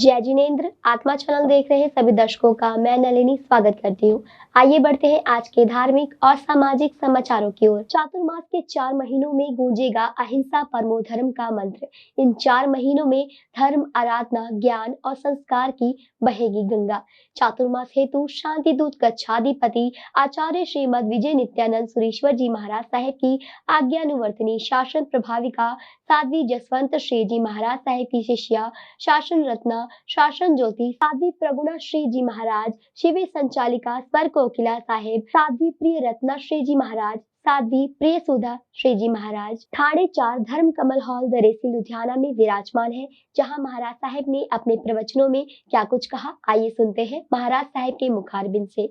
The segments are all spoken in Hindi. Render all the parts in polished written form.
जय जिनेन्द्र। आत्मा चैनल देख रहे सभी दर्शकों का मैं नलिनी स्वागत करती हूँ। आइए बढ़ते हैं आज के धार्मिक और सामाजिक समाचारों की ओर। चातुर्मास के 4 महीनों में गूंजेगा अहिंसा परमो धर्म का मंत्र। इन 4 महीनों में धर्म, आराधना, ज्ञान और संस्कार की बहेगी गंगा। चातुर्मास हेतु शांति दूत कच्छाधिपति आचार्य श्रीमद विजय नित्यानंद सुरेश्वर जी महाराज साहेब की आज्ञानुवर्तनी शासन प्रभाविका साध्वी जसवंत श्री जी महाराज साहेब की शिष्या शासन रत्ना शासन ज्योति साध्वी प्रगुणा श्री जी महाराज, शिविर संचालिका स्वर कोकिला साहेब, साध्वी प्रिय रत्ना श्री जी महाराज, साध्वी प्रिय सुधा श्री जी महाराज ठाणे 4 धर्म कमल हॉल दरेसी लुधियाना में विराजमान है, जहां महाराज साहेब ने अपने प्रवचनों में क्या कुछ कहा, आइए सुनते हैं महाराज साहेब के मुखारबिंद से।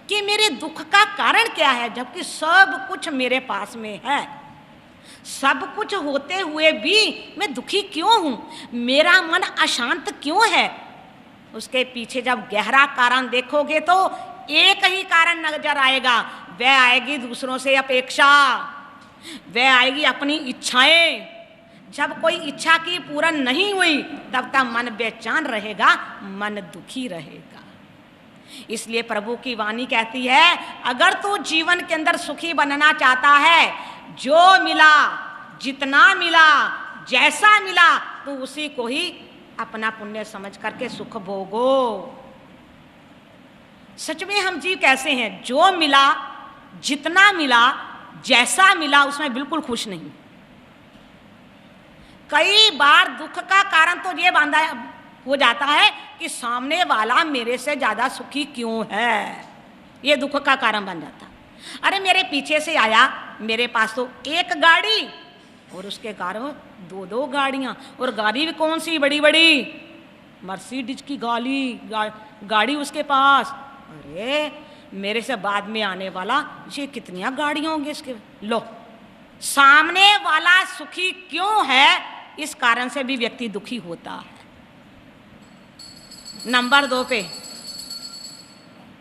कि मेरे दुख का कारण क्या है, जबकि सब कुछ मेरे पास में है। सब कुछ होते हुए भी मैं दुखी क्यों हूं, मेरा मन अशांत क्यों है। उसके पीछे जब गहरा कारण देखोगे तो एक ही कारण नजर आएगा। वह आएगी दूसरों से अपेक्षा, वह आएगी अपनी इच्छाएं। जब कोई इच्छा की पूर्ण नहीं हुई तब तक मन बेचैन रहेगा, मन दुखी रहेगा। इसलिए प्रभु की वाणी कहती है, अगर तू जीवन के अंदर सुखी बनना चाहता है, जो मिला, जितना मिला, जैसा मिला, तो उसी को ही अपना पुण्य समझ करके सुख भोगो। सच में हम जीव कैसे हैं, जो मिला, जितना मिला, जैसा मिला, उसमें बिल्कुल खुश नहीं। कई बार दुख का कारण तो ये बांधा हो जाता है कि सामने वाला मेरे से ज्यादा सुखी क्यों है, ये दुख का कारण बन जाता। अरे मेरे पीछे से आया, मेरे पास तो एक गाड़ी और उसके कारण 2-2 गाड़ियां, और गाड़ी भी कौन सी, बड़ी बड़ी मर्सिडीज की गाड़ी उसके पास। अरे मेरे से बाद में आने वाला, ये कितनी गाड़ियां होंगी इसके। लो, सामने वाला सुखी क्यों है, इस कारण से भी व्यक्ति दुखी होता है। नंबर 2 पे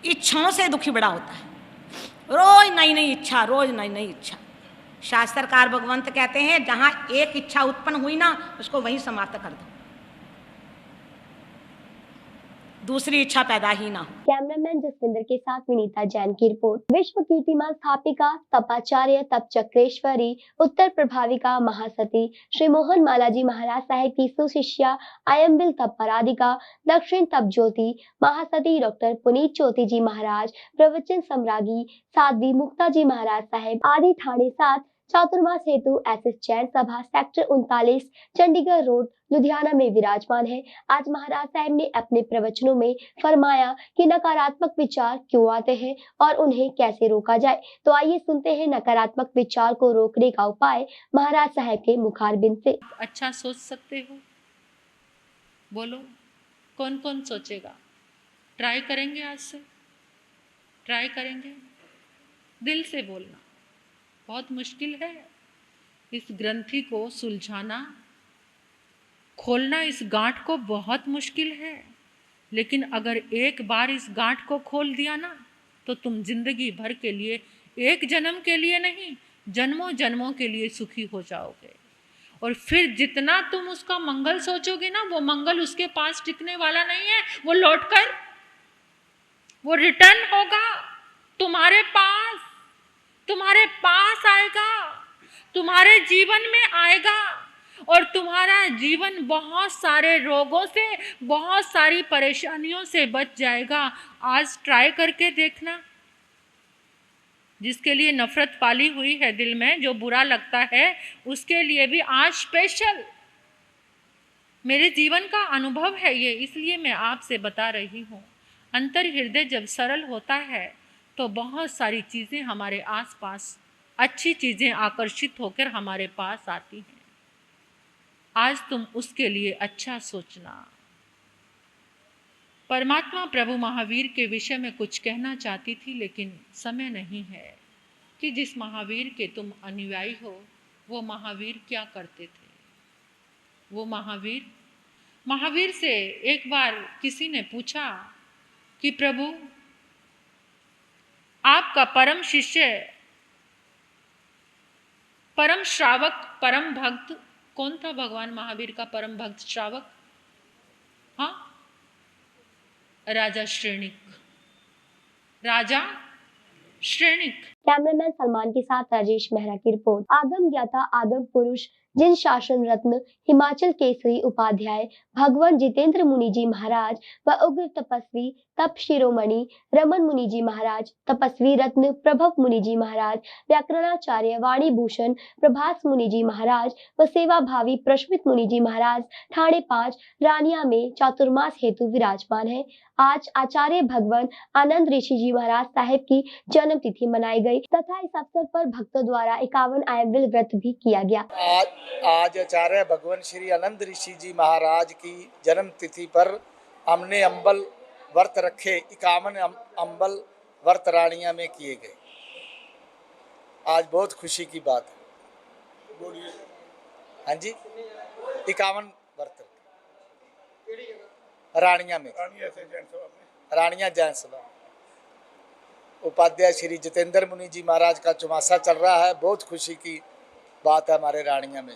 इच्छाओं से दुखी बड़ा होता है। रोज नई नई इच्छा, रोज नई नई इच्छा। शास्त्रकार भगवंत कहते हैं, जहां एक इच्छा उत्पन्न हुई ना, उसको वहीं समाप्त कर दो, दूसरी इच्छा पैदा ही ना हो। कैमरामैन जसविंदर के साथ विनीता जैन की रिपोर्ट। विश्व कीर्तिमान स्थापिका तपाचार्य तप चक्रेश्वरी उत्तर प्रभाविका महासती श्री मोहन मालाजी महाराज साहेब की सुशिष्या अयम्बिल तप पराधिका दक्षिण तप ज्योति महासती डॉक्टर पुनीत ज्योति जी महाराज, प्रवचन सम्राज्ञी साध्वी मुक्ता जी महाराज साहेब आदि ठाणे 7 चातुर्मास हेतु एसएस जैन सभा सेक्टर 39 चंडीगढ़ रोड लुधियाना में विराजमान है। आज महाराज साहब ने अपने प्रवचनों में फरमाया कि नकारात्मक विचार क्यों आते हैं और उन्हें कैसे रोका जाए। तो आइए सुनते हैं नकारात्मक विचार को रोकने का उपाय महाराज साहब के मुखारबिंद से। अच्छा सोच सकते हो, बोलो कौन कौन सोचेगा। ट्राई करेंगे, आज से ट्राई करेंगे, दिल से बोलना। बहुत मुश्किल है इस ग्रंथि को सुलझाना, खोलना इस गांठ को बहुत मुश्किल है। लेकिन अगर एक बार इस गांठ को खोल दिया ना, तो तुम जिंदगी भर के लिए, एक जन्म के लिए नहीं, जन्मों जन्मों के लिए सुखी हो जाओगे। और फिर जितना तुम उसका मंगल सोचोगे ना, वो मंगल उसके पास टिकने वाला नहीं है। वो लौटकर, वो रिटर्न होगा तुम्हारे पास आएगा, तुम्हारे जीवन में आएगा, और तुम्हारा जीवन बहुत सारे रोगों से, बहुत सारी परेशानियों से बच जाएगा। आज ट्राई करके देखना। जिसके लिए नफरत पाली हुई है दिल में, जो बुरा लगता है, उसके लिए भी आज स्पेशल मेरे जीवन का अनुभव है ये, इसलिए मैं आपसे बता रही हूँ। अंतर हृदय जब सरल होता है तो बहुत सारी चीज़ें हमारे आसपास, अच्छी चीज़ें आकर्षित होकर हमारे पास आती हैं। आज तुम उसके लिए अच्छा सोचना। परमात्मा प्रभु महावीर के विषय में कुछ कहना चाहती थी, लेकिन समय नहीं है कि जिस महावीर के तुम अनुयायी हो, वो महावीर क्या करते थे। वो महावीर से एक बार किसी ने पूछा कि प्रभु, आपका परम शिष्य, परम श्रावक, परम भक्त कौन था? भगवान महावीर का परम भक्त श्रावक हाँ, राजा श्रेणिक, राजा श्रेणिक। कैमरामैन सलमान के साथ राजेश मेहरा की रिपोर्ट। आगम ज्ञाता आगम पुरुष जिन शासन रत्न हिमाचल केसरी उपाध्याय भगवान जितेंद्र मुनि जी महाराज व उग्र तपस्वी तप शिरोमणि रमन मुनि जी महाराज, तपस्वी रत्न प्रभव मुनि जी महाराज, व्याकरणाचार्य वाणी भूषण प्रभास मुनि जी महाराज व सेवा भावी प्रश्मित मुनि जी महाराज ठाणे 5 रानिया में चातुर्मास हेतु विराजमान है। आज आचार्य भगवान आनंद ऋषि जी महाराज साहेब की जन्म तिथि मनाई गई तथा इस अवसर पर भक्तों द्वारा 51 आयविल व्रत भी किया गया। आज आचार्य भगवान श्री आनंद ऋषि जी महाराज की जन्म तिथि पर हमने अम्बल व्रत रखे। 51 अम्बल व्रत रानिया में किए गए। आज बहुत खुशी की बात है। बोलिए। हाँ जी, 51 व्रत रानिया में, रानिया जैन सभा। उपाध्याय श्री जितेंद्र मुनि जी महाराज का चौमासा चल रहा है। बहुत खुशी की बात है हमारे रानिया में।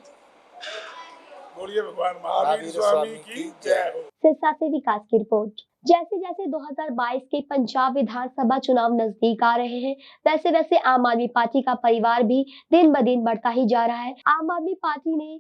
बोलिए भगवान महावीर स्वामी की जय हो। सिरसा से विकास की रिपोर्ट। जैसे जैसे 2022 के पंजाब विधानसभा चुनाव नजदीक आ रहे हैं, वैसे वैसे आम आदमी पार्टी का परिवार भी दिन ब दिन बढ़ता ही जा रहा है। आम आदमी पार्टी ने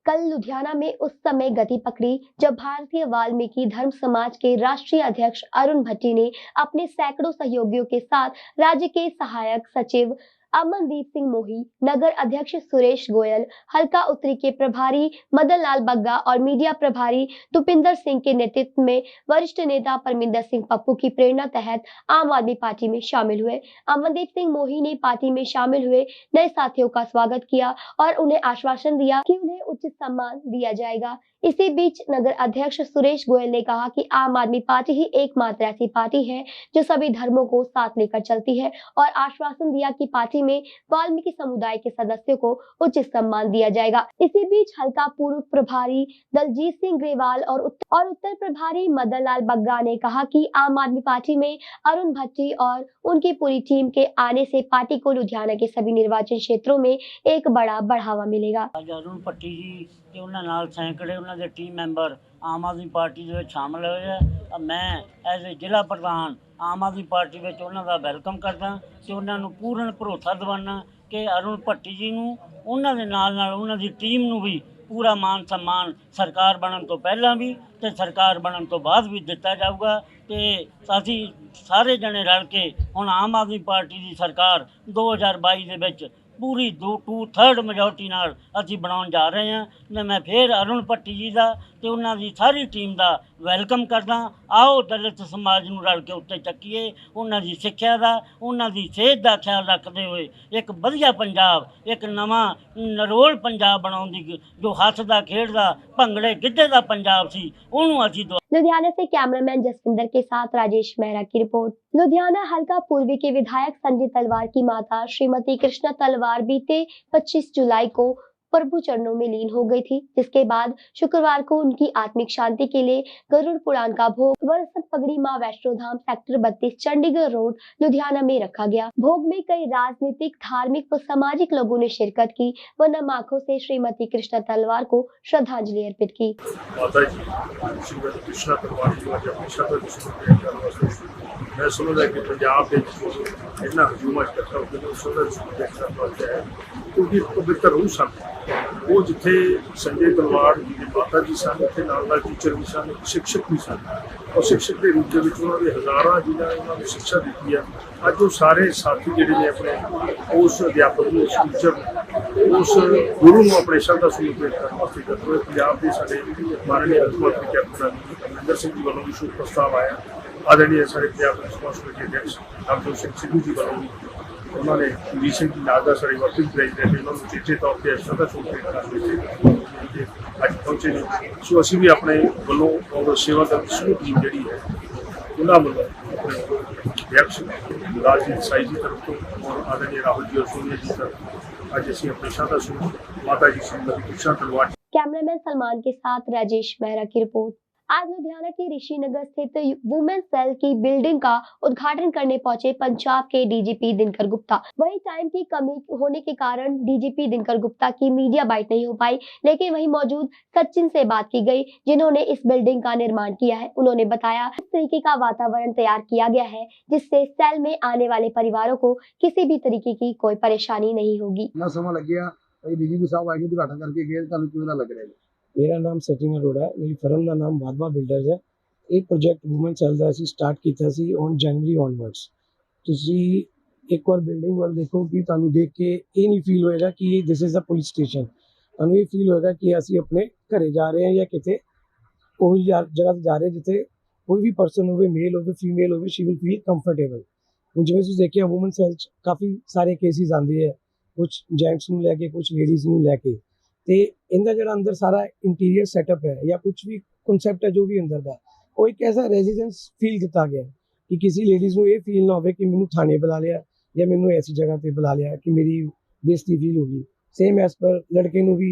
कल लुधियाना में उस समय गति पकड़ी जब भारतीय वाल्मीकि धर्म समाज के राष्ट्रीय अध्यक्ष अरुण भट्टी ने अपने सैकड़ों सहयोगियों के साथ राज्य के सहायक सचिव अमनदीप सिंह मोही, नगर अध्यक्ष सुरेश गोयल, हल्का उत्तरी के प्रभारी मदन लाल बग्गा और मीडिया प्रभारी तुपिंदर सिंह के नेतृत्व में वरिष्ठ नेता परमिंदर सिंह पप्पू की प्रेरणा तहत आम आदमी पार्टी में शामिल हुए। अमनदीप सिंह मोही ने पार्टी में शामिल हुए नए साथियों का स्वागत किया और उन्हें आश्वासन दिया कि उन्हें उचित सम्मान दिया जाएगा। इसी बीच नगर अध्यक्ष सुरेश गोयल ने कहा कि आम आदमी पार्टी ही एकमात्र ऐसी पार्टी है जो सभी धर्मों को साथ लेकर चलती है और आश्वासन दिया कि पार्टी में वाल्मीकि समुदाय के सदस्यों को उचित सम्मान दिया जाएगा। इसी बीच हल्का पूर्व प्रभारी दलजीत सिंह ग्रेवाल और उत्तर प्रभारी मदन लाल बग्गा ने कहा कि आम आदमी पार्टी में अरुण भट्टी और उनकी पूरी टीम के आने से पार्टी को लुधियाना के सभी निर्वाचन क्षेत्रों में एक बड़ा बढ़ावा मिलेगा। अरुण भट्टी जी ਤੇ ਉਹਨਾਂ ਨਾਲ ਸੈਂਕੜੇ ਉਹਨਾਂ ਦੇ team member Aam Aadmi party ਦੇ ਵਿੱਚ ਸ਼ਾਮਲ ਹੋਏ ਆ। ਮੈਂ ਐਜ਼ ਏ ਜ਼ਿਲ੍ਹਾ ਪ੍ਰਧਾਨ ਆਮ ਆਦਮੀ ਪਾਰਟੀ ਵਿੱਚ ਉਹਨਾਂ ਦਾ ਵੈਲਕਮ ਕਰਦਾ ਤੇ ਉਹਨਾਂ ਨੂੰ ਪੂਰਨ ਭਰੋਸਾ ਦਿਵਾਉਣਾ ਕਿ ਅਰੁਣ ਭੱਟੀ ਜੀ ਨੂੰ ਉਹਨਾਂ ਦੇ ਨਾਲ ਉਹਨਾਂ ਦੀ ਟੀਮ ਨੂੰ ਵੀ ਪੂਰਾ ਮਾਨ ਸਨਮਾਨ ਸਰਕਾਰ ਬਣਨ ਤੋਂ ਪਹਿਲਾਂ ਵੀ ਤੇ ਸਰਕਾਰ ਬਣਨ ਤੋਂ ਬਾਅਦ ਵੀ ਦਿੱਤਾ ਜਾਊਗਾ ਤੇ ਅਸੀਂ ਸਾਰੇ ਜਣੇ ਰਲ ਕੇ ਹੁਣ ਆਮ ਆਦਮੀ ਪਾਰਟੀ ਦੀ ਸਰਕਾਰ 2022 ਦੇ ਵਿੱਚ पूरी 2/3 मेजोरिटी नाल असीं बनाउण जा रहे हैं। ते मैं फिर अरुण भट्टी जी का ते उन्हां दी सारी टीम का वैलकम करदा। आओ दलित समाज नूं रल के उत्ते चक्कीए, उन्हां दी सिक्ख्या दा, उन्हां दी सेहत दा ख्याल रखते हुए एक वधिया पंजाब, एक नवां नरोल पंजाब बनाउण दी जो हੱਸदा खेडदा भंगड़े गिद्धे दा पंजाब सी उहनूं असीं लुधियाना से कैमरामैन जसविंदर के साथ राजेश मेहरा की रिपोर्ट। लुधियाना हल्का पूर्वी के विधायक संजय तलवार की माता श्रीमती कृष्णा तलवार बीते 25 जुलाई को प्रभु चरणों में लीन हो गई थी, जिसके बाद शुक्रवार को उनकी आत्मिक शांति के लिए गरुड़ पुराण का भोग वरसत पगड़ी मां वैष्णो धाम सेक्टर 32 चंडीगढ़ रोड लुधियाना में रखा गया। भोग में कई राजनीतिक, धार्मिक व सामाजिक लोगों ने शिरकत की व नम आंखों से श्रीमती कृष्णा तलवार को श्रद्धांजलि अर्पित की। मैं समझदा कि पंजाब के इन्ना हजूम इकट्ठा होकर क्योंकि पवित्र रूह सन वो जिथे संजय तलवार जी के माता जी सन उत्थे नाल टीचर भी सन, शिक्षक भी सन और शिक्षक के रूप में उन्होंने हज़ारां जिन्होंने उन्होंने शिक्षा दी है। अज वो सारे साथी जिहड़े ने अपने उस अध्यापक उस टीचर उस गुरु को अपने शब्द सलूक करने वास्ते करते हुए पंजाब के साडे माननीय मुख्यमंत्री कैप्टन अमरिंदर सिंह जी वालों भी शोक प्रस्ताव आया। आदरणीय सारे पंजाब रिस्पॉन्सिबिलिटी अध्यक्ष डॉक्टर सिंह सिद्धू जी वालों भी उन्होंने रीसेंट नाग का सारे वर्किंग प्रेजिडेंट उन्होंने चेचे तौर पर श्रद्धा सुमन करने अज पहुंचे ने। सो असी भी अपने वालों और सेवा का समूह टीम जी है उन्होंने वालों अध्यक्ष राजजीत साई जी तरफ तो और आदरणीय राहुल जी और सोनिया जी तरफ अज असी अपनी श्रद्धा सुमन माता जी श्रीमती कृष्णा तलवार। कैमरामैन सलमान के साथ राजेश मेहरा की रिपोर्ट। आज लुधियाना के ऋषिनगर स्थित वुमेन सेल की बिल्डिंग का उद्घाटन करने पहुंचे पंजाब के डीजीपी दिनकर गुप्ता। वही टाइम की कमी होने के कारण डीजीपी दिनकर गुप्ता की मीडिया बाइट नहीं हो पाई, लेकिन वहीं मौजूद सचिन से बात की गई जिन्होंने इस बिल्डिंग का निर्माण किया है। उन्होंने बताया इस तरीके का वातावरण तैयार किया गया है जिससे सेल में आने वाले परिवारों को किसी भी तरीके की कोई परेशानी नहीं होगी। ना समा लग गया डीजीपी साहब आए उद्घाटन करके गए, ਤੁਹਾਨੂੰ ਕਿਵੇਂ ਦਾ ਲੱਗ ਰਿਹਾ ਹੈ? मेरा नाम सचिन अरोड़ा है, मेरी फर्म का नाम वाधवा बिल्डर्स है। एक प्रोजेक्ट वूमेन सेल ਦਾ ਅਸੀਂ ਸਟਾਰਟ ਕੀਤਾ ਸੀ ਔਨ ਜਨਵਰੀ ਔਨਵਰਡਸ। ਤੁਸੀਂ ਇੱਕ ਵਾਰ ਬਿਲਡਿੰਗ ਵੱਲ ਦੇਖੋ ਕਿ ਤੁਹਾਨੂੰ ਦੇਖ ਕੇ ਇਹ ਨਹੀਂ ਫੀਲ ਹੋਏਗਾ ਕਿ this is a police station. ਤੁਹਾਨੂੰ ਇਹ ਫੀਲ ਹੋਏਗਾ ਕਿ ਅਸੀਂ ਆਪਣੇ ਘਰੇ ਜਾ ਰਹੇ ਹਾਂ ਜਾਂ ਕਿਤੇ ਉਹੀ ਜਗ੍ਹਾ ਤੇ ਜਾ ਰਹੇ ਜਿੱਥੇ ਕੋਈ ਵੀ ਪਰਸਨ ਹੋਵੇ, ਮੇਲ ਹੋਵੇ, ਫੀਮੇਲ ਹੋਵੇ, ਸ਼ੀ ਵਿਲ ਫੀਲ ਕੰਫਰਟੇਬਲ। ਹੁਣ ਜਿਵੇਂ ਤੁਸੀਂ ਦੇਖਿਆ ਵੂਮਨ ਸੈਲ 'ਚ ਕਾਫੀ ਸਾਰੇ ਕੇਸਿਸ ਆਉਂਦੇ ਹੈ, ਕੁਛ ਜੈਂਟਸ ਨੂੰ ਲੈ ਕੇ, ਕੁਛ ਲੇਡੀਜ਼ ਨੂੰ ਲੈ ਕੇ, ਤੇ ਇਹਦਾ ਜਿਹੜਾ ਅੰਦਰ ਸਾਰਾ ਇੰਟੀਰੀਅਰ ਸੈਟਅਪ ਹੈ ਜਾਂ ਕੁਛ ਵੀ ਕਨਸੈਪਟ ਹੈ ਜੋ ਵੀ ਅੰਦਰ ਦਾ, ਉਹ ਇੱਕ ਐਸਾ ਰੈਜ਼ੀਡੈਂਸ ਫੀਲ ਦਿੱਤਾ ਗਿਆ ਕਿ ਕਿਸੇ ਲੇਡੀਜ਼ ਨੂੰ ਇਹ ਫੀਲ ਨਾ ਹੋਵੇ ਕਿ ਮੈਨੂੰ ਥਾਣੇ ਬੁਲਾ ਲਿਆ ਜਾਂ ਮੈਨੂੰ ਐਸੀ ਜਗ੍ਹਾ ਤੇ ਬੁਲਾ ਲਿਆ ਕਿ ਮੇਰੀ ਬੇਇੱਜ਼ਤੀ ਫੀਲ ਹੋ ਗਈ। ਸੇਮ ਐਸ ਪਰ ਲੜਕੇ ਨੂੰ ਵੀ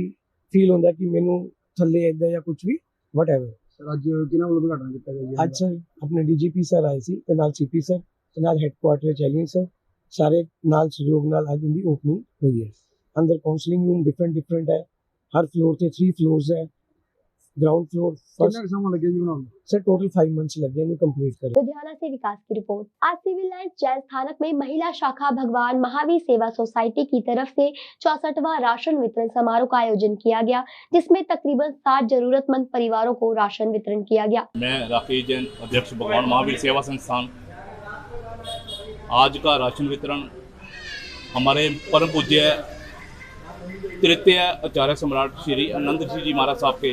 ਫੀਲ ਹੁੰਦਾ ਕਿ ਮੈਨੂੰ ਥੱਲੇ ਇੱਦਾਂ ਜਾਂ ਕੁਛ ਵੀ ਵਟਐਵਰ। ਸਰ ਅੱਜ ਕਿਹਨਾਂ ਵੱਲੋਂ ਉਦਘਾਟਨ ਕੀਤਾ ਗਿਆ ਜੀ? ਅੱਜ ਸਰ ਆਪਣੇ ਡੀਜੀਪੀ ਸਰ ਆਏ ਸੀ ਤੇ ਨਾਲ ਸੀਪੀ ਸਰ ਤੇ ਨਾਲ ਹੈੱਡਕੁਆਰਟਰ ਚੈਲੀਅਨ ਸਰ, ਸਾਰੇ ਨਾਲ ਸਹਿਯੋਗ ਨਾਲ ਅੱਜ ਦੀ ਓਪਨਿੰਗ ਹੋਈ ਹੈ। ਅੰਦਰ ਕਾਉਂਸਲਿੰਗ ਰੂਮ ਡਿਫਰੈਂਟ ਹੈ, हर फ्लोर से 3 फ्लोर्स है। ग्राउंड फ्लोर ਕਿੰਨਾ ਸਮਾਂ ਲੱਗਿਆ ਜੀ ਬਣਾਉਣ ਨੂੰ? सर टोटल 5 मंथ्स लगे इन्हें कंप्लीट करें। लुधियाना से विकास की रिपोर्ट। आज सिविल लाइन जैन स्थानक में महिला शाखा भगवान महावीर सेवा सोसाइटी की तरफ से 64वां राशन वितरण समारोह का आयोजन किया गया, जिसमें तकरीबन 60 जरूरतमंद परिवारों को राशन वितरण किया गया। मैं राकेश जैन, अध्यक्ष भगवान महावीर सेवा संस्थान। आज का राशन वितरण हमारे परम पूज्य तृतीय आचार्य सम्राट श्री आनंद ऋषि जी महाराज साहब के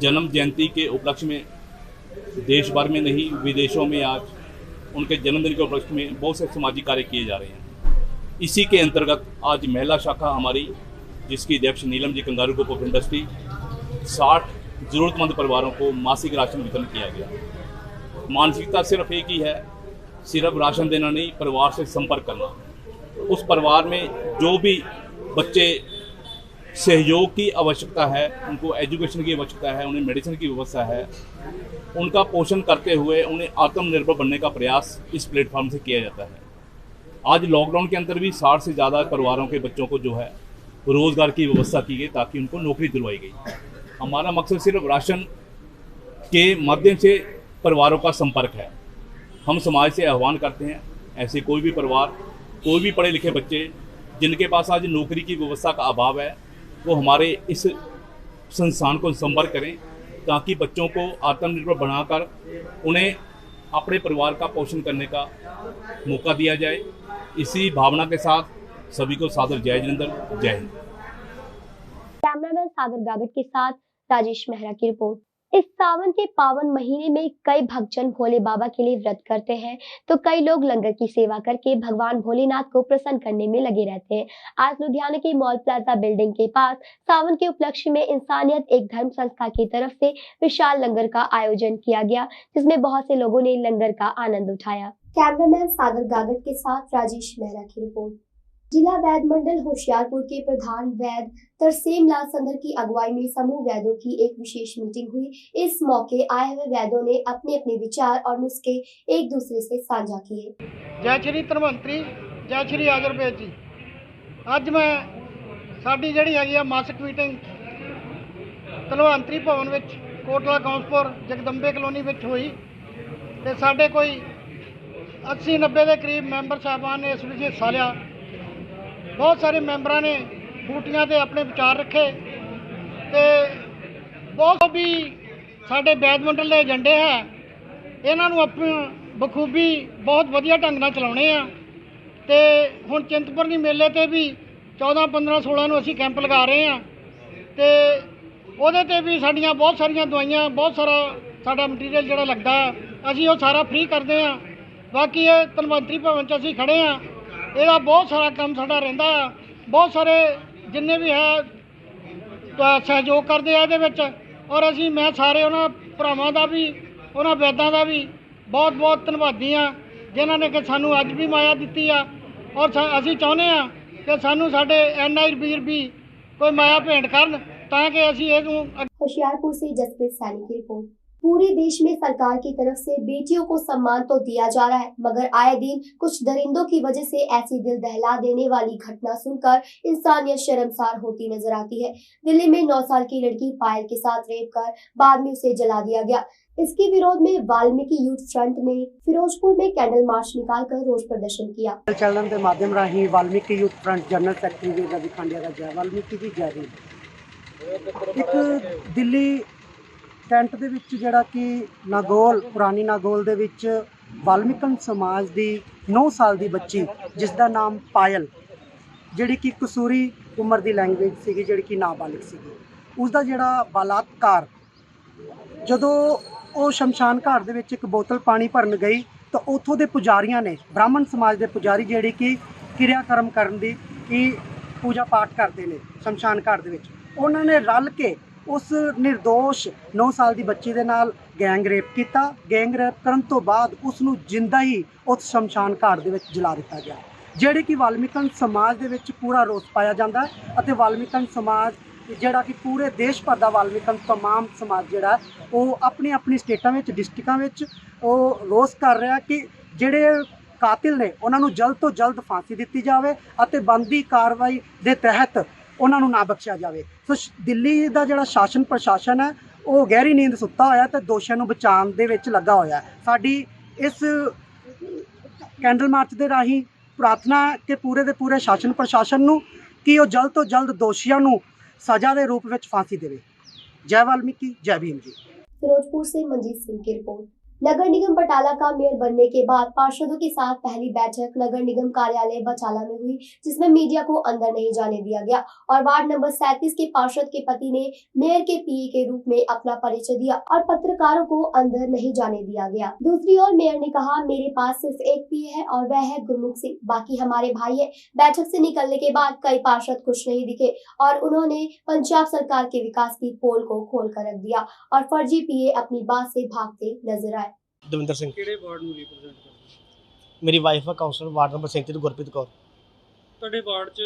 जन्म जयंती के उपलक्ष्य में देश भर में नहीं विदेशों में आज उनके जन्मदिन के उपलक्ष्य में बहुत से सामाजिक कार्य किए जा रहे हैं। इसी के अंतर्गत आज महिला शाखा हमारी, जिसकी अध्यक्ष Neelam ji kangaroo group of industry, 60 ज़रूरतमंद परिवारों को मासिक राशन वितरण किया गया। मानसिकता सिर्फ एक ही है, सिर्फ राशन देना नहीं, परिवार से संपर्क करना। उस परिवार में जो भी बच्चे सहयोग की आवश्यकता है, उनको एजुकेशन की आवश्यकता है, उन्हें मेडिसिन की व्यवस्था है, उनका पोषण करते हुए उन्हें आत्मनिर्भर बनने का प्रयास इस प्लेटफॉर्म से किया जाता है। आज लॉकडाउन के अंदर भी 60 से ज़्यादा परिवारों के बच्चों को जो है रोज़गार की व्यवस्था की गई ताकि उनको नौकरी दिलवाई गई। हमारा मकसद सिर्फ राशन के माध्यम से परिवारों का संपर्क है। हम समाज से आह्वान करते हैं ऐसे कोई भी परिवार, कोई भी पढ़े लिखे बच्चे जिनके पास आज नौकरी की व्यवस्था का अभाव है, वो हमारे इस संस्थान को संपर्क करें ताकि बच्चों को आत्मनिर्भर बनाकर उन्हें अपने परिवार का पोषण करने का मौका दिया जाए। इसी भावना के साथ सभी को सादर जय जिनेंद्र, जय हिंद। कैमरामैन सागर गागट के साथ राजेश मेहरा की रिपोर्ट। इस सावन के पावन महीने में कई भक्तजन भोले बाबा के लिए व्रत करते हैं, तो कई लोग लंगर की सेवा करके भगवान भोलेनाथ को प्रसन्न करने में लगे रहते हैं। आज लुधियाना की मॉल प्लाजा बिल्डिंग के पास सावन के उपलक्ष्य में इंसानियत एक धर्म संस्था की तरफ से विशाल लंगर का आयोजन किया गया, जिसमें बहुत से लोगों ने लंगर का आनंद उठाया। कैमरामैन सागर गागट के साथ राजेश मेहरा की रिपोर्ट। जिला वैद मंडल होशियारपुर के प्रधान वैद तरसेम लाल संधर की अगुवाई में समूह वैदों की एक विशेष मीटिंग हुई। इस मौके आए हुए वैदों ने अपने अपने विचार और नुस्खे एक दूसरे से साझा किए। जय श्री धनवंतरी, जय श्री आयुर्वेद जी। अज मैं साडी जिहड़ी हैगी आ मासिक मीटिंग धनवंतरी भवन विच कोटला काउंसपुर जगदंबे कलोनी विच हुई ते साडे कोई 80-90 के करीब मैंबर साहबान ने इस विच हिस्सा लिया। बहुत सारे मैंबरां ने बूटियां ते अपने विचार रखे ते बहुत भी साडे वैद मंडल के एजेंडे है, इन्हां नूं अपनी बखूबी बहुत वधिया ढंग नाल चलाउणे आ। ते हुण चिंतपूर्णी मेले ते भी 14, 15, 16 नूं असीं कैंप लगा रहे हैं ते ਉਹਦੇ ਤੇ भी साडियां बहुत सारियां दवाइयां, बहुत सारा साडा मटीरियल जिहड़ा लगदा असीं वो सारा फ्री करते हैं। बाकी ये धनवंतरी भवन च असीं खड़े हाँ, ਇਹਦਾ बहुत सारा काम साडा रहिंदा आ। बहुत सारे जिन्ने भी है सहयोग करते हैं ਇਹਦੇ ਵਿੱਚ और असीं मैं सारे उन्हां भरावां दा भी उन्हां वैदां दा भी बहुत बहुत धन्नवादी हाँ जिन्हां ने कि सानूं अज भी माया दित्ती आ और असीं चाहुंदे आ कि सानूं साडे NI वीर भी कोई माया भेंट करन ताकि असीं ਇਹਨੂੰ। होशियारपुर से जसप्रीत सैनी की रिपोर्ट। पूरे देश में सरकार की तरफ से बेटियों को सम्मान तो दिया जा रहा है, मगर आए दिन कुछ दरिंदों की वजह से ऐसी दिल दहला देने वाली घटना सुनकर इंसानियत शर्मसार होती नजर आती है। दिल्ली में 9 साल की लड़की पायल के साथ रेप कर बाद में उसे जला दिया गया। इसके विरोध में वाल्मीकि यूथ फ्रंट ने फिरोजपुर में कैंडल मार्च निकालकर रोष प्रदर्शन किया। चलन के माध्यम Rahi Valmiki youth front general secretary Ravi Khandia का जय वाल्मीकि जी जय हिंद। एक दिल्ली कैंट ਦੇ ਵਿੱਚ ਜਿਹੜਾ ਕਿ ਨਾਗੌਲ ਪੁਰਾਣੀ ਨਾਗੌਲ ਦੇ ਵਿੱਚ ਵਾਲਮੀਕਨ ਸਮਾਜ ਦੀ 9 ਸਾਲ ਦੀ ਬੱਚੀ ਜਿਸ ਦਾ ਨਾਮ ਪਾਇਲ ਜਿਹੜੀ ਕਿ ਕਸੂਰੀ ਉਮਰ ਦੀ ਲੈਂਗੁਏਜ ਸੀਗੀ ਜਿਹੜੀ ਕਿ ਨਾਬਾਲਿਗ ਸੀਗੀ ਉਸ ਦਾ ਜਿਹੜਾ ਬਲਾਤਕਾਰ ਜਦੋਂ ਉਹ ਸ਼ਮਸ਼ਾਨ ਘਾਟ ਦੇ ਵਿੱਚ ਇੱਕ ਬੋਤਲ ਪਾਣੀ ਭਰਨ ਗਈ ਤਾਂ ਉੱਥੋਂ ਦੇ ਪੁਜਾਰੀਆਂ ਨੇ ਬ੍ਰਾਹਮਣ ਸਮਾਜ ਦੇ ਪੁਜਾਰੀ ਜਿਹੜੇ ਕਿ ਕਿਰਿਆ ਕਰਮ ਕਰਨ ਦੀ ਕਿ ਪੂਜਾ ਪਾਠ ਕਰਦੇ ਨੇ ਸ਼ਮਸ਼ਾਨ ਘਾਟ ਦੇ ਵਿੱਚ ਉਹਨਾਂ ਨੇ ਰਲ ਕੇ उस निर्दोष 9 साल की बच्ची के नाल गैंग रेप किया। गैंग रेप करन तो बाद उसनू जिंदा ही उस शमशान घाट दे विच जला दिता गया जिहड़े कि वाल्मीकन समाज दे विच पूरा रोस पाया जाता है अते वाल्मीकन समाज जिहड़ा कि पूरे देश भर दा वाल्मीकन तमाम समाज जिहड़ा वो अपनी अपनी स्टेटां विच डिस्ट्रिक्टां विच वो रोस कर रहा कि जिहड़े कातिल ने उन्हां नू जल्द तो जल्द फांसी दित्ती जावे अते बनदी कार्रवाई दे तहत ਉਹਨਾਂ ਨੂੰ ਨਾ ਬਖਸ਼ਿਆ ਜਾਵੇ। ਸੋ ਦਿੱਲੀ ਦਾ ਜਿਹੜਾ ਸ਼ਾਸਨ ਪ੍ਰਸ਼ਾਸਨ ਹੈ ਉਹ ਗਹਿਰੀ ਨੀਂਦ ਸੁੱਤਾ ਹੋਇਆ ਤੇ ਦੋਸ਼ੀਆਂ ਨੂੰ ਬਚਾਉਣ ਦੇ ਵਿੱਚ ਲੱਗਾ ਹੋਇਆ। ਸਾਡੀ ਇਸ ਕੈਂਡਲ ਮਾਰਚ ਦੇ ਰਾਹੀਂ ਪ੍ਰਾਰਥਨਾ ਕਿ ਪੂਰੇ ਦੇ ਪੂਰੇ ਸ਼ਾਸਨ ਪ੍ਰਸ਼ਾਸਨ ਨੂੰ ਕਿ ਉਹ ਜਲਦ ਤੋਂ ਜਲਦ ਦੋਸ਼ੀਆਂ ਨੂੰ ਸਜ਼ਾ ਦੇ रूप ਵਿੱਚ फांसी देवे। जय वाल्मीकि जय भीम जी। फिरोजपुर से मंजीत सिंह की रिपोर्ट। नगर निगम बटाला का मेयर बनने के बाद पार्षदों के साथ पहली बैठक नगर निगम कार्यालय बटाला में हुई जिसमें मीडिया को अंदर नहीं जाने दिया गया और वार्ड नंबर 37 के पार्षद के पति ने मेयर के पीए के रूप में अपना परिचय दिया और पत्रकारों को अंदर नहीं जाने दिया गया। दूसरी ओर मेयर ने कहा मेरे पास सिर्फ एक पीए है और वह है गुरमुख सिंह, बाकी हमारे भाई है। बैठक से निकलने के बाद कई पार्षद खुश नहीं दिखे और उन्होंने पंजाब सरकार के विकास की पोल को खोल कर रख दिया और फर्जी पीए अपनी बात से भागते नजर आए। ਦਵਿੰਦਰ ਸਿੰਘ ਕਿਹੜੇ ਵਾਰਡ ਨੂੰ ਰਿਪਰੈਜ਼ੈਂਟ ਕਰਦੇ? ਮੇਰੀ ਵਾਈਫ ਆ councillor ward number 37 Gurpreet Kaur. ਤੁਹਾਡੇ ਵਾਰਡ 'ਚ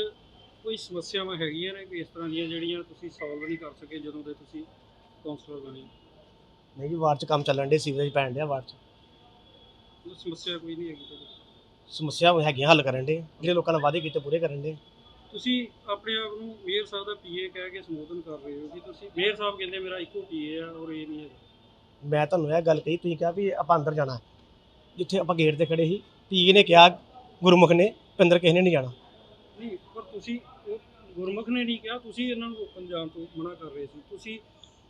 ਕੋਈ ਸਮੱਸਿਆਵਾਂ ਹੈਗੀਆਂ ਨੇ ਕੋਈ ਇਸ ਤਰ੍ਹਾਂ ਦੀਆਂ ਜਿਹੜੀਆਂ ਤੁਸੀਂ ਸੋਲਵ ਨਹੀਂ ਕਰ ਸਕੇ ਜਦੋਂ ਦੇ ਤੁਸੀਂ ਕਾਉਂਸਲਰ ਬਣੇ? ਨਹੀਂ ਜੀ ਵਾਰਡ 'ਚ ਕੰਮ ਚੱਲਣ ਡੇ ਸੀਵਰੇਜ ਪੈਣ ਡਿਆ ਵਾਰਡ 'ਚ। ਕੋਈ ਸਮੱਸਿਆ ਕੋਈ ਨਹੀਂ ਹੈਗੀ ਤੁਹਾਡੀ? ਸਮੱਸਿਆ ਹੈਗੀਆਂ ਹੱਲ ਕਰਨ ਡੇ ਜਿਹੜੇ ਲੋਕਾਂ ਨੇ ਵਾਅਦੇ ਕੀਤੇ ਪੂਰੇ ਕਰਨ ਡੇ। ਤੁਸੀਂ ਆਪਣੇ ਆਪ ਨੂੰ ਮੇਅਰ ਸਾਹਿਬ ਦਾ ਪੀਏ ਕਹਿ ਕੇ ਸੰਬੋਧਨ ਕਰ ਰਹੇ ਹੋ ਕਿ ਤੁਸੀਂ ਮੇਅਰ ਸਾਹਿਬ ਕਹਿੰਦੇ ਮੇਰਾ ਇੱਕੋ ਪੀਏ ਆ ਔਰ ਇਹ ਨਹੀਂ ਹੈ। ਮੈਂ ਤੁਹਾਨੂੰ ਇਹ ਗੱਲ ਕਹੀ ਤੁਸੀਂ ਕਿਹਾ ਵੀ ਆਪਾਂ ਅੰਦਰ ਜਾਣਾ ਜਿੱਥੇ ਆਪਾਂ ਗੇਟ ਤੇ ਖੜੇ ਸੀ ਪੀਏ ਨੇ ਕਿਹਾ ਗੁਰਮੁਖ ਨੇ ਪਿੰਦਰ ਕਿਸੇ ਨੇ ਨਹੀਂ ਜਾਣਾ। ਨਹੀਂ ਪਰ ਤੁਸੀਂ ਗੁਰਮੁਖ ਨੇ ਨਹੀਂ ਕਿਹਾ ਤੁਸੀਂ ਇਹਨਾਂ ਨੂੰ ਰੋਕਣ ਜਾਣ ਤੋਂ ਮਨਾ ਕਰ ਰਹੇ ਸੀ। ਤੁਸੀਂ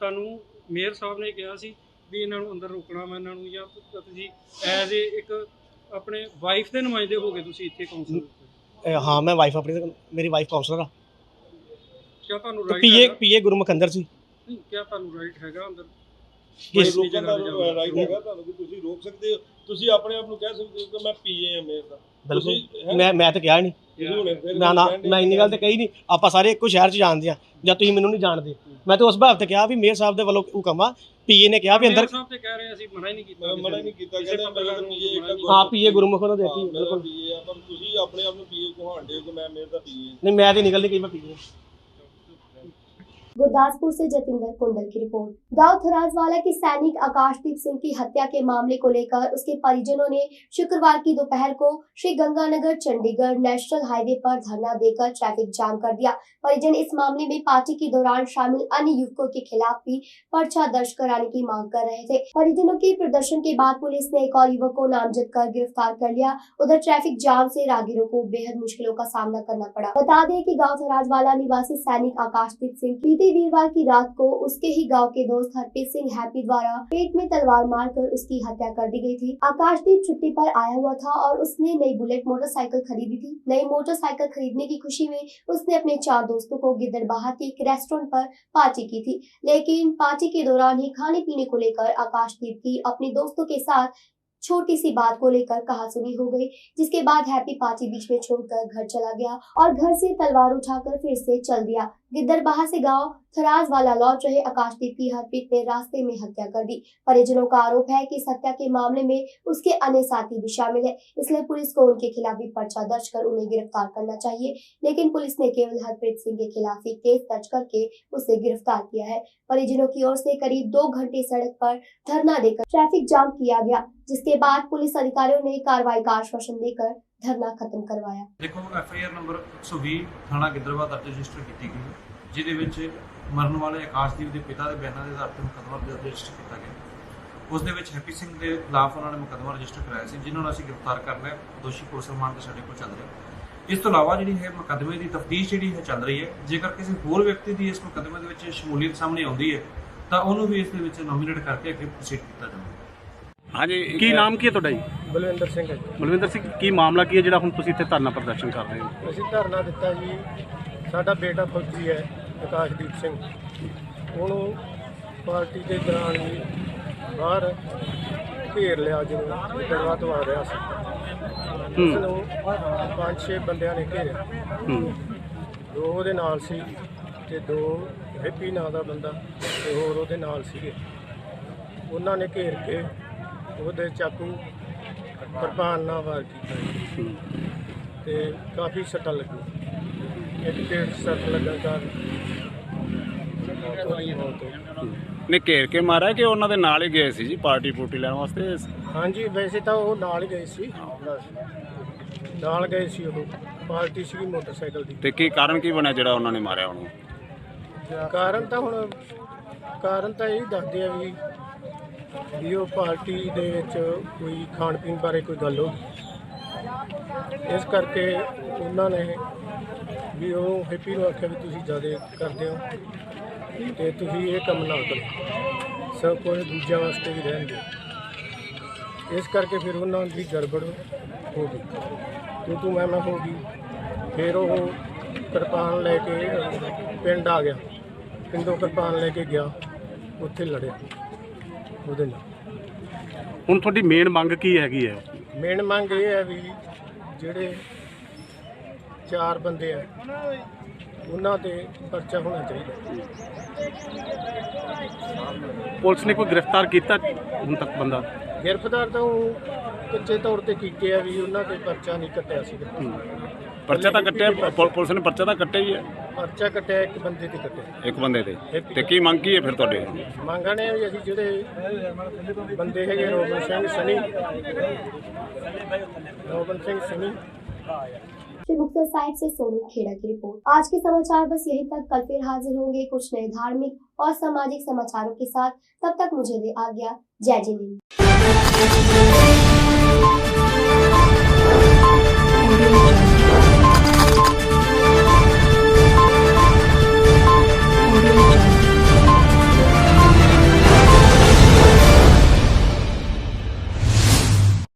ਤੁਹਾਨੂੰ ਮੇਅਰ ਸਾਹਿਬ ਨੇ ਕਿਹਾ ਸੀ ਵੀ ਇਹਨਾਂ ਨੂੰ ਅੰਦਰ ਰੋਕਣਾ ਮੈਂ ਇਹਨਾਂ ਨੂੰ ਜਾਂ ਤੁਸੀਂ ਐਜ਼ ਏ ਇੱਕ ਆਪਣੇ ਵਾਈਫ ਦੇ ਨੁਮਾਇੰਦੇ ਹੋ ਗਏ ਤੁਸੀਂ ਇੱਥੇ ਕਾਉਂਸਲਰ? ਹਾਂ ਮੈਂ ਵਾਈਫ ਆਪਣੀ ਮੇਰੀ ਵਾਈਫ ਕਾਉਂਸਲਰ ਆ। ਕਿਆ ਤੁਹਾਨੂੰ ਰਾਈਟ ਹੈਗਾ? ਪੀਏ ਗੁਰਮੁਖ ਅੰਦਰ ਸੀ। ਨਹੀਂ ਕਿਆ ਤੁਹਾਨੂੰ ਰਾਈਟ ਹੈਗਾ ਅੰਦਰ ਰੋਕਣ ਦਾ ਰਾਈਟ ਹੈਗਾ ਤੁਹਾਨੂੰ ਕਿ ਤੁਸੀਂ ਰੋਕ ਸਕਦੇ ਹੋ? ਤੁਸੀਂ ਆਪਣੇ ਆਪ ਨੂੰ ਕਹਿ ਸਕਦੇ ਹੋ ਕਿ ਮੈਂ ਪੀਏ ਹਾਂ ਮੇਅਰ ਦਾ। ਬਿਲਕੁਲ ਮੈਂ ਤਾਂ ਕਿਹਾ ਨਹੀਂ ਨਾ ਮੈਂ ਇੰਨੀ ਗੱਲ ਤਾਂ ਕਹੀ ਨਹੀਂ। ਆਪਾਂ ਸਾਰੇ ਇੱਕੋ ਸ਼ਹਿਰ 'ਚ ਜਾਣਦੇ ਆ ਜਾਂ ਤੁਸੀਂ ਮੈਨੂੰ ਨਹੀਂ ਜਾਣਦੇ। ਮੈਂ ਤਾਂ ਉਸ ਭਾਵ ਤੇ ਕਿਹਾ ਵੀ ਮੇਅਰ ਸਾਹਿਬ ਦੇ ਵੱਲੋਂ ਹੁਕਮ ਆ ਪੀਏ ਨੇ ਕਿਹਾ ਵੀ ਅੰਦਰ ਸਾਹਿਬ ਤੇ ਕਹਿ ਰਹੇ ਅਸੀਂ ਮਨਾ ਹੀ ਨਹੀਂ ਕੀਤਾ ਹਾਂ ਪੀਏ ਗੁਰਮੁਖ ਨੂੰ ਦੇਤੀ ਬਿਲਕੁਲ ਪੀਏ ਆ ਪਰ ਤੁਸੀਂ ਆਪਣੇ ਆਪ ਨੂੰ ਪੀਏ ਕਹਾਉਂਦੇ ਹੋ ਕਿ ਮੈਂ ਮੇਅਰ ਦਾ ਪੀਏ ਨਹੀਂ ਮੈਂ ਤੇ ਨਿਕਲ ਨਹੀਂ ਕਹੀ ਮੈਂ पीए। गुरदासपुर से जतिंदर कुंडल की रिपोर्ट। गांव थराजवाला के सैनिक आकाशदीप सिंह की हत्या के मामले को लेकर उसके परिजनों ने शुक्रवार की दोपहर को श्री गंगानगर चंडीगढ़ नेशनल हाईवे पर धरना देकर ट्रैफिक जाम कर दिया। परिजन इस मामले में पार्टी के दौरान शामिल अन्य युवकों के खिलाफ भी पर्चा दर्ज कराने की मांग कर रहे थे। परिजनों के प्रदर्शन के बाद पुलिस ने एक और युवक को नामजद कर गिरफ्तार कर लिया। उधर ट्रैफिक जाम से राहगीरों को बेहद मुश्किलों का सामना करना पड़ा। बता दें कि गाँव थराजवाला निवासी सैनिक आकाशदीप सिंह बीते वीरवार की रात को उसके ही गांव के दोस्त हरप्रीत सिंह हैप्पी द्वारा पेट में तलवार मारकर उसकी हत्या कर दी गई थी। आकाशदीप छुट्टी पर आया हुआ था और उसने नई बुलेट मोटरसाइकिल खरीदी थी। नई मोटरसाइकिल खरीदने की खुशी में उसने अपने 4 दोस्तों को गिद्दड़बाहा के एक रेस्टोरेंट पर पार्टी की थी, लेकिन पार्टी के दौरान ही खाने पीने को लेकर आकाशदीप की अपने दोस्तों के साथ छोटी सी बात को लेकर कहासुनी हो गई, जिसके बाद हैप्पी पार्टी बीच में छोड़कर घर चला गया और घर से तलवार उठाकर फिर से चल दिया। गिद्दरबाहा से गांव थराज वाला लौट रहे आकाशदीप की हरप्रीत ने रास्ते में हत्या कर दी। परिजनों का आरोप है कि इस हत्या के मामले में उसके अन्य साथी भी शामिल है, इसलिए पुलिस को उनके खिलाफ भी पर्चा दर्ज कर उन्हें गिरफ्तार करना चाहिए, लेकिन पुलिस ने केवल हरप्रीत सिंह के खिलाफ ही केस दर्ज करके उसे गिरफ्तार किया है। परिजनों की ओर से करीब 2 घंटे सड़क पर धरना देकर ट्रैफिक जाम किया गया, जिसके बाद पुलिस अधिकारियों ने कार्रवाई का आश्वासन देकर धरना खत्म करवाया। देखो FIR नंबर 120 थाना गिद्दरबाहा दर्ज रजिस्टर की गई है, जिहदे विच मरण वाले आकाशदीप के पिता के बयानों के आधार पर मुकदमा रजिस्टर किया गया। उस दे विच हैप्पी सिंह के खिलाफ उन्होंने मुकदमा रजिस्टर कराया सी, जिन्होंने असीं गिरफ्तार कर लिया। दोषी पुलिस रिमांड ते साडे कोल चल रहा। इस तो इलावा जिहड़ी है मुकदमे की तफ्तीश जिहड़ी है चल रही है। जेकर किसी होर व्यक्ति की इस मुकदमे दे विच शमूलीयत सामने आउंदी है तो उन्होंने भी इस दे विच नोमिनेट करके अगे प्रोसीड किया जाएगा। हाँ जी, की नाम की है ਤੁਹਾਡਾ ਜੀ? ਬਲਵਿੰਦਰ ਸਿੰਘ ਹੈ। ਬਲਵਿੰਦਰ ਸਿੰਘ, ਕੀ ਮਾਮਲਾ ਕੀ ਹੈ ਜਿਹੜਾ ਹੁਣ ਤੁਸੀਂ ਇੱਥੇ ਧਰਨਾ ਪ੍ਰਦਰਸ਼ਨ ਕਰ ਰਹੇ ਹੋ? ਅਸੀਂ ਧਰਨਾ ਦਿੱਤਾ ਜੀ, ਸਾਡਾ ਬੇਟਾ ਫੌਜੀ ਹੈ ਆਕਾਸ਼ਦੀਪ ਸਿੰਘ, ਉਹਨੂੰ ਪਾਰਟੀ ਦੇ ਦੌਰਾਨ ਜੀ ਬਾਹਰ ਘੇਰ ਲਿਆ, ਜਦੋਂ ਗੜਵਾ ਤੋਂ ਆ ਰਿਹਾ ਸੀ। ਉਸ ਨੂੰ 5-6 ਬੰਦਿਆਂ ਨੇ ਘੇਰਿਆ, 2 ਉਹਦੇ ਨਾਲ ਸੀ ਤੇ 2 ਹੈਪੀ ਨਾਂ ਦਾ ਬੰਦਾ ਤੇ ਹੋਰ ਉਹਦੇ ਨਾਲ ਸੀਗੇ। ਉਹਨਾਂ ਨੇ ਘੇਰ ਕੇ ਉਹਦੇ ਚਾਕੂ ਕਿਰਪਾਨ ਨਾਲ ਵਾਰ ਕੀਤਾ ਤੇ ਕਾਫੀ ਸੱਟਾਂ ਲੱਗੀਆਂ। ਇੱਕ ਢੇਡ ਸੱਟ ਲੱਗਣ ਕਾਰਨ ਉਹਦੀ ਮੌਤ ਹੋ ਗਈ। ਨੇ ਘੇਰ ਕੇ ਮਾਰਿਆ ਕਿ ਉਹਨਾਂ ਦੇ ਨਾਲ ਹੀ ਗਏ ਸੀ ਜੀ ਪਾਰਟੀ ਪੂਰਟੀ ਲੈਣ ਵਾਸਤੇ? ਹਾਂਜੀ, ਵੈਸੇ ਤਾਂ ਉਹ ਨਾਲ ਹੀ ਗਏ ਸੀ, ਨਾਲ ਗਏ ਸੀ। ਉਹ ਪਾਰਟੀ ਸੀਗੀ ਮੋਟਰਸਾਈਕਲ ਦੀ। ਤੇ ਕੀ ਕਾਰਨ ਕੀ ਬਣਿਆ ਜਿਹੜਾ ਉਹਨਾਂ ਨੇ ਮਾਰਿਆ ਉਹਨੂੰ? ਕਾਰਨ ਤਾਂ ਇਹ ਦੱਸਦੇ ਆ ਵੀ ਉਹ ਪਾਰਟੀ ਦੇ ਵਿੱਚ ਕੋਈ ਖਾਣ ਪੀਣ ਬਾਰੇ ਕੋਈ ਗੱਲ ਹੋ ਗਈ, ਇਸ ਕਰਕੇ ਉਹਨਾਂ ਨੇ ਵੀ ਉਹ ਹੈਪੀ ਨੂੰ ਆਖਿਆ ਵੀ ਤੁਸੀਂ ਜ਼ਿਆਦਾ ਕਰਦੇ ਹੋ ਤੇ ਤੁਸੀਂ ਇਹ ਕੰਮ ਨਾ ਕਰੋ, ਸਭ ਕੋਈ ਦੂਜਿਆਂ ਵਾਸਤੇ ਵੀ ਰਹਿਣ ਦਿਓ। ਇਸ ਕਰਕੇ ਫਿਰ ਉਹਨਾਂ ਦੀ ਗੜਬੜ ਹੋ ਗਈ, ਤੂੰ ਮੈਂ ਹੋ ਗਈ। ਫਿਰ ਉਹ ਕਿਰਪਾਨ ਲੈ ਕੇ ਪਿੰਡ ਆ ਗਿਆ, ਪਿੰਡੋਂ ਕਿਰਪਾਨ ਲੈ ਕੇ ਗਿਆ, ਉੱਥੇ ਲੜਿਆ ਉਹਦੇ ਨਾਲ। ਹੁਣ ਤੁਹਾਡੀ ਮੇਨ ਮੰਗ ਕੀ ਹੈਗੀ ਹੈ? ਮੇਨ ਮੰਗ ਇਹ ਹੈ ਵੀ ਜਿਹੜੇ 4 ਬੰਦੇ ਆ ਉਹਨਾਂ ਤੇ ਪਰਚਾ ਹੋਣਾ ਚਾਹੀਦਾ। ਪੁਲਿਸ ਨੇ ਕੋਈ ਗ੍ਰਿਫਤਾਰ ਕੀਤਾ ਹੁਣ ਤੱਕ ਬੰਦਾ? ਗ੍ਰਿਫਤਾਰ ਤਾਂ ਉਹ ਕੱਚੇ ਤੌਰ ਤੇ ਕੀਤੇ ਆ ਵੀ ਉਹਨਾਂ ਤੇ ਪਰਚਾ ਨਹੀਂ ਕੱਟਿਆ ਸੀ। ਪਰਚਾ ਤਾਂ ਕੱਟਿਆ, ਪੁਲਿਸ ਨੇ ਪਰਚਾ ਤਾਂ ਕੱਟਿਆ ਹੀ ਹੈ। ਪਰਚਾ ਕੱਟਿਆ ਇੱਕ ਬੰਦੇ ਤੇ ਕੱਟਿਆ, ਇੱਕ ਬੰਦੇ ਤੇ ਕੀ ਮੰਗ ਕੀ ਹੈ ਫਿਰ ਤੁਹਾਡੇ? ਮੰਗਾਂ ਨੇ ਵੀ ਅਸੀਂ ਜਿਹੜੇ ਬੰਦੇ ਹੈਗੇ ਰੋਬਨ ਸਿੰਘ ਸਨੀ श्री मुक्तसर साहिब से सोनू खेड़ा की रिपोर्ट। आज के समाचार बस यहीं तक। कल फिर हाजिर होंगे कुछ नए धार्मिक और सामाजिक समाचारों के साथ। तब तक मुझे दे आज्ञा। जय जिनेंद्र।